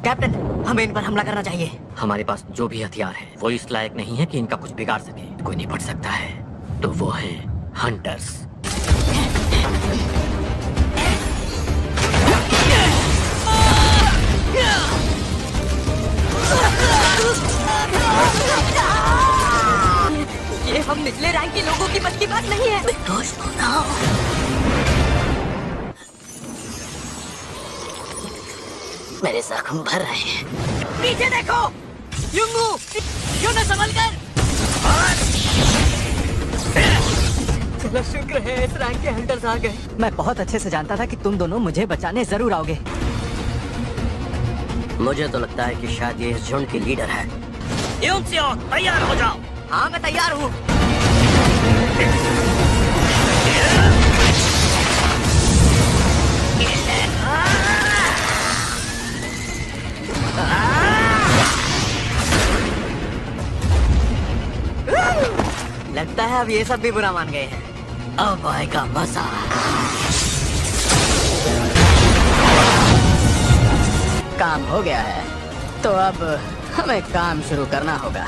Captain, हमें इन पर हमला करना चाहिए। हमारे पास जो भी हथियार है वो इस लायक नहीं है कि इनका कुछ बिगाड़ सके। कोई निपट सकता है तो वो है हंटर्स। ये हम निचले रैंक के लोगों की बस की बात नहीं है। मेरे जख्म भर रहे हैं। पीछे देखो, युंगू, क्यों न संभल कर। चलो शुक्र है इस रैंक के हंटर्स आ गए। मैं बहुत अच्छे से जानता था कि तुम दोनों मुझे बचाने जरूर आओगे। मुझे तो लगता है कि शायद ये इस झुंड की लीडर है। यूंगसियो, तैयार हो जाओ। हाँ मैं तैयार हूँ। लगता है अब ये सब भी बुरा मान गए हैं। अब आएगा मजा। काम हो गया है तो अब हमें काम शुरू करना होगा।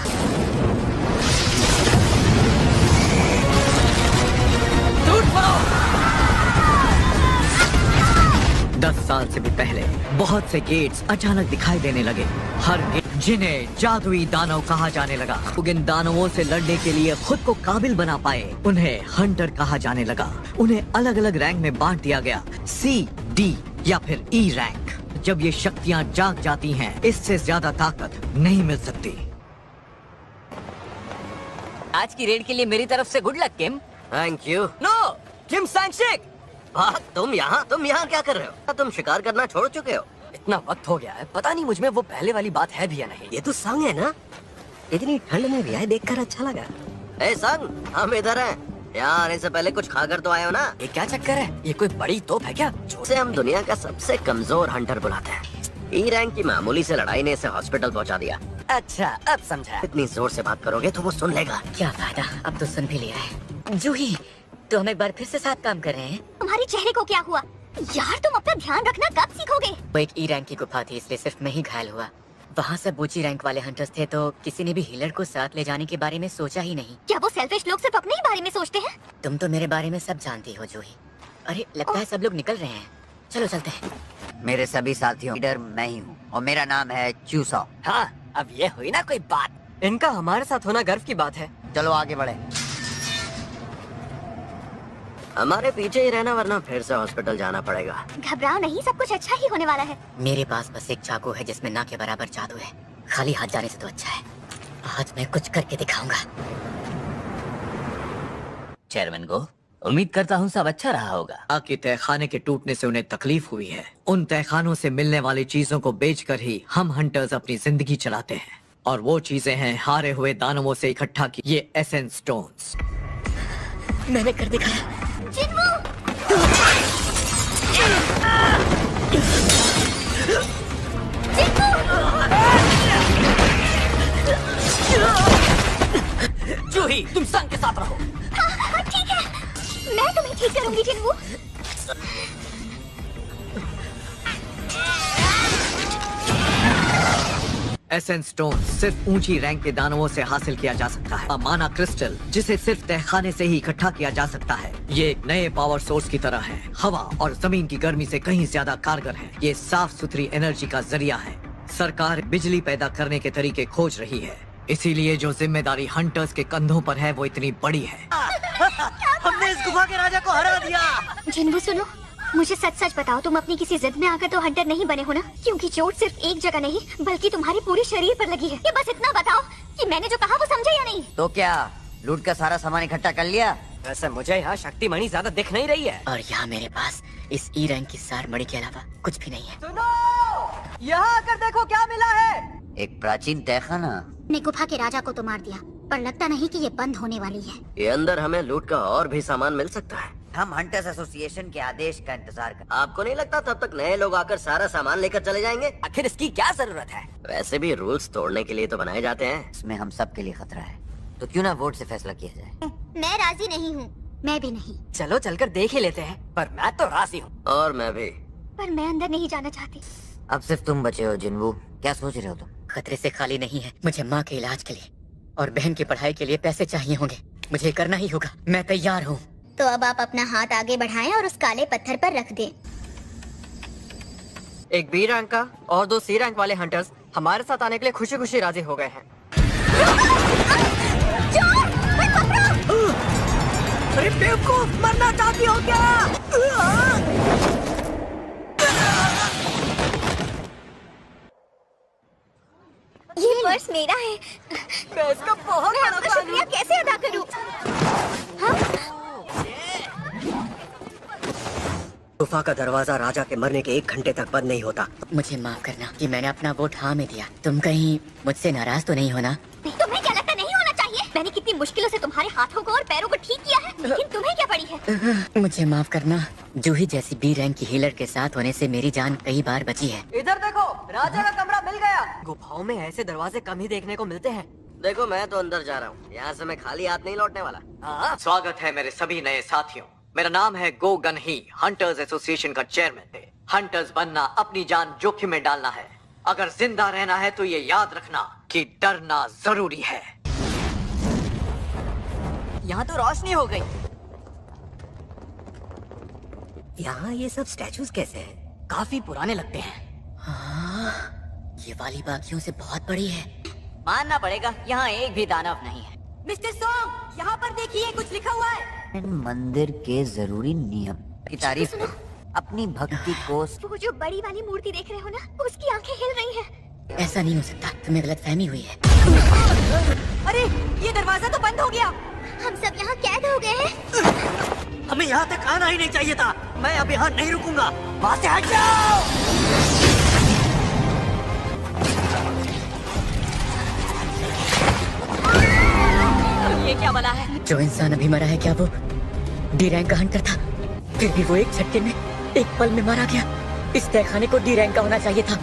10 साल से भी पहले बहुत से गेट्स अचानक दिखाई देने लगे। हर गेट जिन्हें जादुई दानव कहा जाने लगा। इन दानवों से लड़ने के लिए खुद को काबिल बना पाए उन्हें हंटर कहा जाने लगा। उन्हें अलग अलग रैंक में बांट दिया गया, C, D या फिर E रैंक। जब ये शक्तियाँ जाग जाती हैं, इससे ज्यादा ताकत नहीं मिल सकती। आज की रेड के लिए मेरी तरफ से good luck Kim. Thank you. No, Kim Sangsik. तुम यहाँ क्या कर रहे हो? तुम शिकार करना छोड़ चुके हो। इतना वक्त हो गया है, पता नहीं मुझ में वो पहले वाली बात है भी या नहीं। ये तो संग है ना, इतनी ठंड में भी आए देखकर अच्छा लगा। ए संग, हम इधर हैं। यहाँ आने से पहले कुछ खाकर तो आए हो ना? ये क्या चक्कर है? ये कोई बड़ी तोप है क्या? जिसे हम दुनिया का सबसे कमजोर हंटर बुलाते हैं। E रैंक की मामूली से लड़ाई ने इसे हॉस्पिटल पहुँचा दिया। अच्छा, अब समझा। इतनी जोर से बात करोगे तो वो सुन लेगा। क्या फायदा, अब तो सुन भी लिया है। जूही, तो हम एक बार फिर से साथ काम कर रहे हैं। तुम्हारे चेहरे को क्या हुआ? यार तुम अपना ध्यान रखना, कब सीखोगे? वो एक E रैंक की गुफा थी, इसलिए सिर्फ मैं ही घायल हुआ। वहाँ सब ऊंची रैंक वाले हंटर्स थे, तो किसी ने भी हीलर को साथ ले जाने के बारे में सोचा ही नहीं। क्या वो सेल्फिश लोग सिर्फ अपने ही बारे में सोचते हैं? तुम तो मेरे बारे में सब जानती हो जूही। अरे लगता है सब लोग निकल रहे हैं, चलो चलते हैं। मेरे सभी साथियों लीडर मैं ही हूँ और मेरा नाम है चूसो। हाँ, अब ये हुई ना कोई बात। इनका हमारे साथ होना गर्व की बात है। चलो आगे बढ़े। हमारे पीछे ही रहना, वरना फिर से हॉस्पिटल जाना पड़ेगा। घबराओ नहीं, सब कुछ अच्छा ही होने वाला है। मेरे पास बस एक चाकू है जिसमें ना के बराबर जादू है। खाली हाथ जाने से तो अच्छा है। आज मैं कुछ करके दिखाऊंगा। चेयरमैन को उम्मीद करता हूँ सब अच्छा रहा होगा। आखिर तहखाने के टूटने से उन्हें तकलीफ हुई है। उन तहखानों से मिलने वाली चीजों को बेचकर ही हम हंटर्स अपनी जिंदगी चलाते हैं, और वो चीजें हैं हारे हुए दानवों से इकट्ठा की ये एसेंस स्टोन्स। मैंने कर दिखाया। जूही, तुम संग के साथ रहो। हाँ, ठीक है, मैं तुम्हें ठीक करूंगी जिन्हू। एसेंस स्टोन सिर्फ ऊंची रैंक के दानवों से हासिल किया जा सकता है। माना क्रिस्टल, जिसे सिर्फ तहखाने से ही इकट्ठा किया जा सकता है। ये एक नए पावर सोर्स की तरह है, हवा और जमीन की गर्मी से कहीं ज्यादा कारगर है। ये साफ सुथरी एनर्जी का जरिया है। सरकार बिजली पैदा करने के तरीके खोज रही है, इसीलिए जो जिम्मेदारी हंटर्स के कंधों पर है वो इतनी बड़ी है। हमने इस गुफा के राजा को हरा दिया। जिन्हू सुनो, मुझे सच सच बताओ, तुम अपनी किसी जिद में आकर तो हंटर नहीं बने हो ना? क्योंकि चोट सिर्फ एक जगह नहीं बल्कि तुम्हारे पूरे शरीर पर लगी है। ये बस इतना बताओ कि मैंने जो कहा वो समझे या नहीं? तो क्या लूट का सारा सामान इकट्ठा कर लिया? वैसे मुझे यहाँ शक्ति मणि ज्यादा दिख नहीं रही है, और यहाँ मेरे पास इस E रैंक की सार मणि के अलावा कुछ भी नहीं है। सुनो, यहाँ आकर देखो क्या मिला है। एक प्राचीन तहखाना। ने गुफा के राजा को तो मार दिया, पर लगता नहीं कि ये बंद होने वाली है। ये अंदर हमें लूट का और भी सामान मिल सकता है। हम हंटर्स एसोसिएशन के आदेश का इंतजार कर। आपको नहीं लगता तब तक नए लोग आकर सारा सामान लेकर चले जाएंगे? आखिर इसकी क्या जरूरत है? वैसे भी रूल्स तोड़ने के लिए तो बनाए जाते हैं। इसमें हम सब के लिए खतरा है, तो क्यों ना वोट से फैसला किया जाए। मैं राजी नहीं हूँ। मैं भी नहीं। चलो चलकर देख ही लेते हैं, पर मैं तो राजी हूँ। और मैं भी। पर मैं अंदर नहीं जाना चाहती। अब सिर्फ तुम बचे हो जिन्हू। क्या सोच रहे हो तुम? खतरे से खाली नहीं है। मुझे माँ के इलाज के लिए और बहन की पढ़ाई के लिए पैसे चाहिए होंगे। मुझे करना ही होगा। मैं तैयार हूँ। तो अब आप अपना हाथ आगे बढ़ाएं और उस काले पत्थर पर रख दें। एक बी रैंक का और 2 सी रैंक वाले हंटर्स हमारे साथ आने के लिए खुशी खुशी राजी हो गए हैं। अरे बेवकूफ, मरना चाहती हो क्या? ये पर्स मेरा है। मैं इसका बहुत मैं बड़ा आपका फैन हूँ। शुक्रिया कैसे अदा करूं? गुफा का दरवाजा राजा के मरने के 1 घंटे तक बंद नहीं होता। मुझे माफ करना कि मैंने अपना वोट हाँ में दिया। तुम कहीं मुझसे नाराज तो नहीं हो ना? तुम्हें क्या लगता नहीं होना चाहिए? मैंने कितनी मुश्किलों से तुम्हारे हाथों को और पैरों को ठीक किया है, लेकिन तुम्हें क्या पड़ी है? मुझे माफ करना। जूही जैसी बी रैंक की हीलर के साथ होने से मेरी जान कई बार बची है। इधर देखो, राजा का कमरा मिल गया। गुफाओं में ऐसे दरवाजे कम ही देखने को मिलते हैं। देखो मैं तो अंदर जा रहा हूँ, यहाँ से मैं खाली हाथ नहीं लौटने वाला। हाँ, स्वागत है मेरे सभी नए साथियों। मेरा नाम है गो गन ही, हंटर्स एसोसिएशन का चेयरमैन है। हंटर्स बनना अपनी जान जोखिम में डालना है। अगर जिंदा रहना है तो ये याद रखना कि डरना जरूरी है। यहाँ तो रोशनी हो गई। यहाँ ये सब स्टैचूज कैसे हैं? काफी पुराने लगते हैं। हाँ, ये वाली बाकियों से बहुत बड़ी है। मानना पड़ेगा, यहाँ एक भी दानव नहीं है। मिस्टर सॉन्ग, यहाँ पर देखिए, कुछ लिखा हुआ है। इन मंदिर के जरूरी नियम की तारीफ करो। अपनी भक्ति को वो जो बड़ी वाली मूर्ति देख रहे हो ना, उसकी आंखें हिल रही हैं। ऐसा नहीं हो सकता। तुम्हें गलतफहमी हुई है। अरे, ये दरवाजा तो बंद हो गया। हम सब यहाँ कैद हो गए हैं। हमें यहाँ तक आना ही नहीं चाहिए था। मैं अब यहाँ नहीं रुकूंगा। वहाँ से हट जाओ। ये क्या बना है? जो इंसान अभी मरा है, क्या वो डी रैंक का हंटर था? फिर भी वो एक झटके में, एक पल में मारा गया। इस तहखाने को डी रैंक का होना चाहिए था।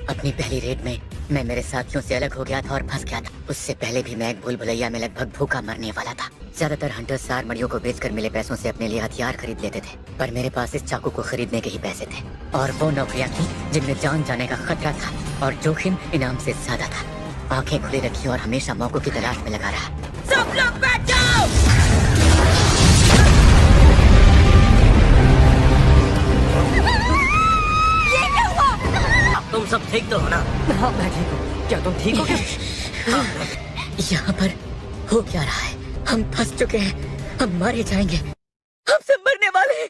अपनी पहली रेड में मैं मेरे साथियों से अलग हो गया था और फंस गया था। उससे पहले भी मैं एक भूल भुलैया में लगभग भूखा मरने वाला था। ज्यादातर हंटर्स सार मड़ियों को बेचकर मिले पैसों से अपने लिए हथियार खरीद लेते थे, पर मेरे पास इस चाकू को खरीदने के ही पैसे थे। और वो नौकरियां थी जिनमें जान जाने का खतरा था और जोखिम इनाम से ज्यादा था। आंखें खुली रखी और हमेशा मौकों की तलाश में लगा रहा। सब लोग बैठ जाओ। ये क्या हुआ? अब तुम सब ठीक तो हो ना? हाँ, मैं ठीक हूँ। क्या तुम ठीक हो क्या? यहाँ पर हो क्या रहा है? हम फंस चुके हैं। हम मारे जाएंगे। हम सब मरने वाले हैं।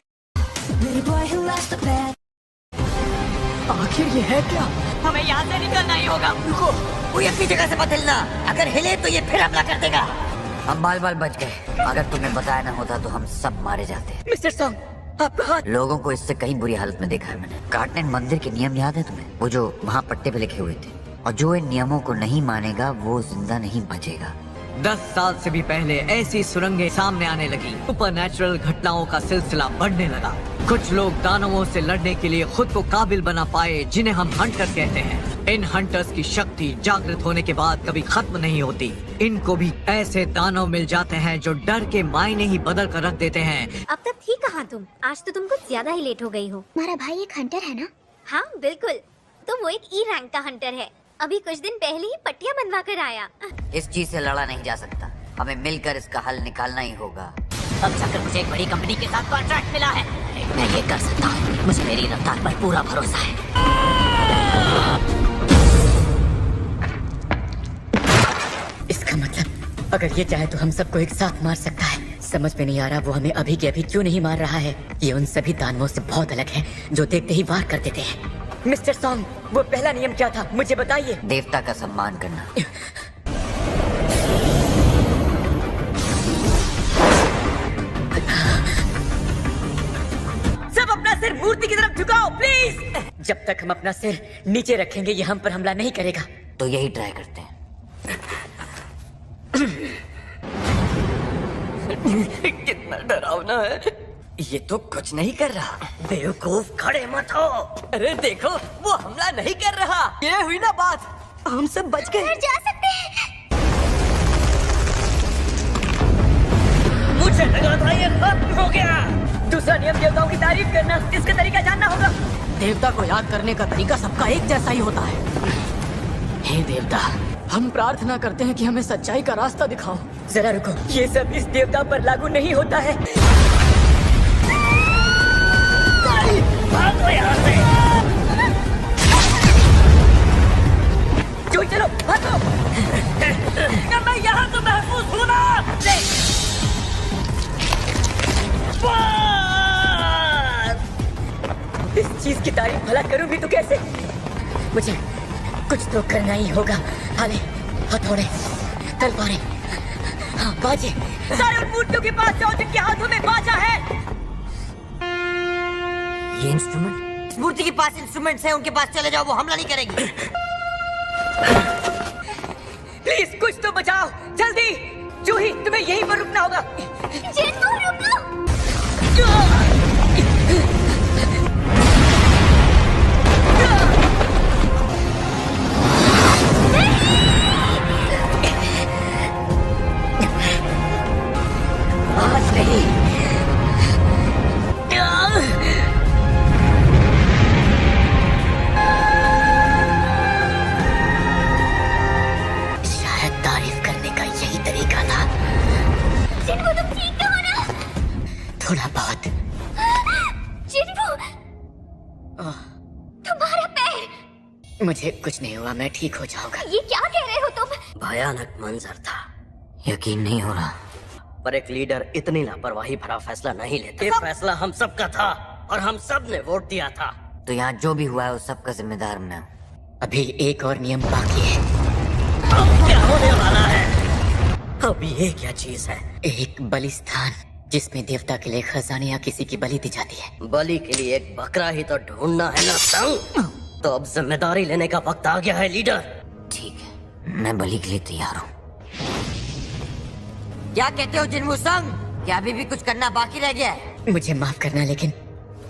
आखिर ये है क्या? हमें यहाँ से निकलना ही होगा। रुको, कोई अपनी जगह से मत हिलना। अगर हिले तो ये फिर हमला कर देगा। हम बाल बाल बच गए। अगर तुम्हें बताया ना होता तो हम सब मारे जाते। मिस्टर सॉन्ग, आपका हाथ। लोगों को इससे कहीं बुरी हालत में देखा है मैंने। कार्टनेट मंदिर के नियम याद है तुम्हें? वो जो वहाँ पट्टे पे लिखे हुए थे। और जो इन नियमों को नहीं मानेगा वो जिंदा नहीं बचेगा। 10 साल से भी पहले ऐसी सुरंगें सामने आने लगी। सुपरनैचुरल घटनाओं का सिलसिला बढ़ने लगा। कुछ लोग दानवों से लड़ने के लिए खुद को काबिल बना पाए, जिन्हें हम हंटर कहते हैं। इन हंटर्स की शक्ति जागृत होने के बाद कभी खत्म नहीं होती। इनको भी ऐसे दानव मिल जाते हैं जो डर के मायने ही बदल कर रख देते हैं। अब तक थी कहाँ तुम? आज तो तुम कुछ ज्यादा ही लेट हो गई हो। हमारा भाई एक हंटर है ना? हाँ बिल्कुल, तो वो एक ई रैंक का हंटर है। अभी कुछ दिन पहले ही पट्टियाँ बनवा कर आया। इस चीज से लड़ा नहीं जा सकता। हमें मिलकर इसका हल निकालना ही होगा। अब जाकर मुझे एक बड़ी कंपनी के साथ कॉन्ट्रैक्ट मिला है। मैं ये कर सकता हूँ। मुझे मेरी रफ्तार पर पूरा भरोसा है। इसका मतलब अगर ये चाहे तो हम सबको एक साथ मार सकता है। समझ में नहीं आ रहा वो हमें अभी के अभी क्यों नहीं मार रहा है। ये उन सभी दानवों से बहुत अलग है जो देखते ही वार कर देते हैं। मिस्टर सॉन्ग, वो पहला नियम क्या था? मुझे बताइए। देवता का सम्मान करना। सब अपना सिर मूर्ति की तरफ झुकाओ प्लीज। जब तक हम अपना सिर नीचे रखेंगे ये हम पर हमला नहीं करेगा। तो यही ट्राई करते हैं। कितना डरावना है। ये तो कुछ नहीं कर रहा। बेवकूफ, खड़े मत हो। अरे देखो, वो हमला नहीं कर रहा। ये हुई ना बात। हम सब बच गए। घर जा सकते हैं। मुझे लगा था ये खत्म हो गया। दूसरा नियम देवताओं की तारीफ करना। इसका तरीका जानना देवता को याद करने का तरीका सबका एक जैसा ही होता है। हे देवता, हम प्रार्थना करते हैं कि हमें सच्चाई का रास्ता दिखाओ। जरा रुको, ये सब इस देवता पर लागू नहीं होता है। भागो यहाँ से। जो चलो भागो। मैं यहाँ तो महफूज हूँ ना। इस चीज की तारीफ भला करूं भी तो कैसे? मुझे कुछ तो करना ही होगा। हाले, हथौड़े, तलवारें, हाँ बाजे। सारे उन मूर्तियों के पास जाओ जिनके हाथों में बाजा है। ये इंस्ट्रूमेंट? इस मूर्ति के पास इंस्ट्रूमेंट्स हैं, उनके पास चले जाओ, वो हमला नहीं करेगी। प्लीज कुछ तो बचाओ, जल्दी। जूही, तुम्हें यहीं पर रुकना होगा। जिन्नू रुको। आज नहीं। शायद तारीफ करने का यही तरीका था। जिन्नू तुम ठीक तो हो ना? थोड़ा बहुत। जिन्नू, तुम्हारा पैर। मुझे कुछ नहीं हुआ, मैं ठीक हो जाऊंगा। ये क्या कह रहे हो तुम? भयानक मंजर था, यकीन नहीं हो रहा। पर एक लीडर इतनी लापरवाही भरा फैसला नहीं लेता। ये फैसला हम सबका था और हम सब ने वोट दिया था। तो यहाँ जो भी हुआ है उस सबका जिम्मेदार मैं हूँ। अभी एक और नियम बाकी है। अब क्या होने वाला है? अब ये क्या चीज है? एक बलिस्थान जिसमें देवता के लिए खजाने या किसी की बलि दी जाती है। बलि के लिए एक बकरा ही तो ढूंढना है ना संग। तो अब जिम्मेदारी लेने का वक्त आ गया है लीडर। ठीक है, मैं बलि के लिए तैयार हूँ। क्या कहते हो जिन्मू संग? क्या अभी भी कुछ करना बाकी रह गया है? मुझे माफ करना, लेकिन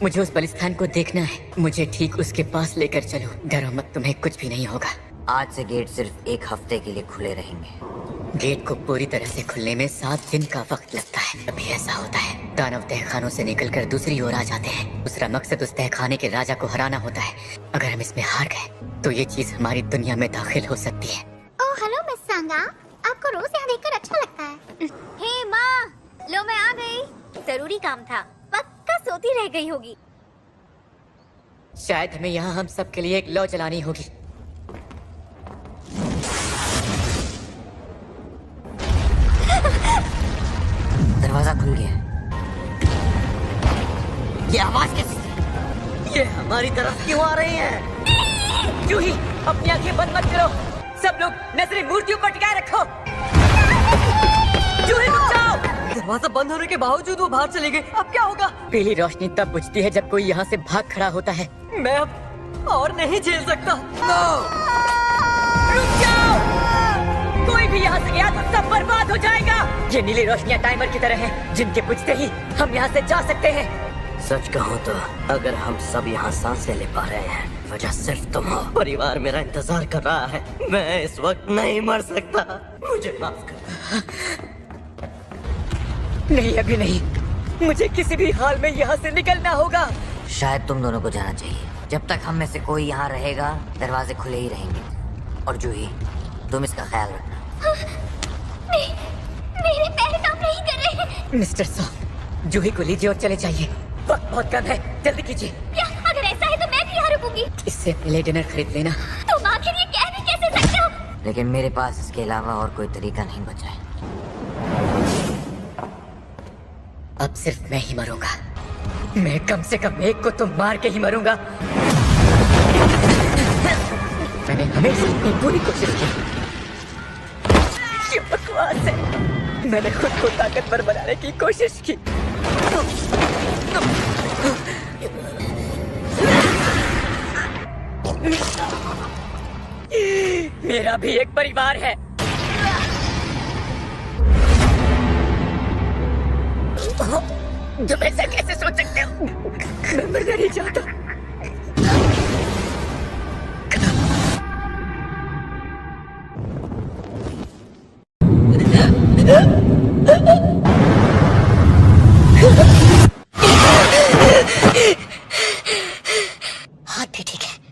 मुझे उस बलिस्थान को देखना है। मुझे ठीक उसके पास लेकर चलो। डरो मत, तुम्हें कुछ भी नहीं होगा। आज से गेट सिर्फ एक हफ्ते के लिए खुले रहेंगे। गेट को पूरी तरह से खुलने में 7 दिन का वक्त लगता है। अभी ऐसा होता है, दानव तहखानों से निकलकर दूसरी ओर आ जाते हैं। दूसरा मकसद उस तहखाने के राजा को हराना होता है। अगर हम इसमें हार गए तो ये चीज हमारी दुनिया में दाखिल हो सकती है। ओह हेलो मिस सांगा, आपको रोज यहाँ देखकर अच्छा लगता है। हे माँ, लो मैं आ गई। जरूरी काम था, पक्का सोती रह गई होगी। शायद हमें यहाँ हम सब के लिए एक लौ जलानी होगी। दरवाजा खुल गया। ये आवाज कैसी? ये हमारी तरफ क्यों आ रही है? जूही, अपनी आंखें बंद मत करो। सब लोग नजरें मूर्तियों पर टिकाए रखो। जूही रुक जाओ। दरवाजा बंद होने के बावजूद वो बाहर चले गए। अब क्या होगा? पीली रोशनी तब बुझती है जब कोई यहाँ से भाग खड़ा होता है। मैं अब और नहीं झेल सकता। रुक जाओ। कोई भी यहाँ से गया तो सब बर्बाद हो जाएगा। ये नीली रोशनियाँ टाइमर की तरह हैं, जिनके बुझते ही हम यहाँ से जा सकते हैं। सच कहूँ तो अगर हम सब यहाँ सांसें ले पा रहे हैं, वजह सिर्फ तुम हो। परिवार मेरा इंतजार कर रहा है। मैं इस वक्त नहीं मर सकता, मुझे माफ कर। नहीं, अभी नहीं। मुझे किसी भी हाल में यहाँ से निकलना होगा। शायद तुम दोनों को जाना चाहिए। जब तक हम में से कोई यहाँ रहेगा, दरवाजे खुले ही रहेंगे। और जूही, तुम इसका ख्याल रखना। मेरे पैर काम नहीं कर रहे हैं। मिस्टर सॉन्ग, जूही को लीजिए और चले जाइए। वक्त बहुत कम है, जल्दी कीजिए। क्या अगर ऐसा है तो मैं भी यहाँ रुकूंगी। इससे पहले डिनर खरीद लेना। तुम आखिर ये कह भी कैसे सकते हो? लेकिन मेरे पास इसके अलावा और कोई तरीका नहीं बचा है। अब सिर्फ मैं ही मरूंगा। मैं कम से कम एक को तो मार के ही मरूंगा। मैंने हमेशा अपनी पूरी कोशिश की। ये बकवास है। मैंने खुद को ताकतवर बनाने की कोशिश की। मेरा भी एक परिवार है। तुम ऐसा कैसे सोच सकते हो? मैं मरना नहीं चाहता। ठीक है।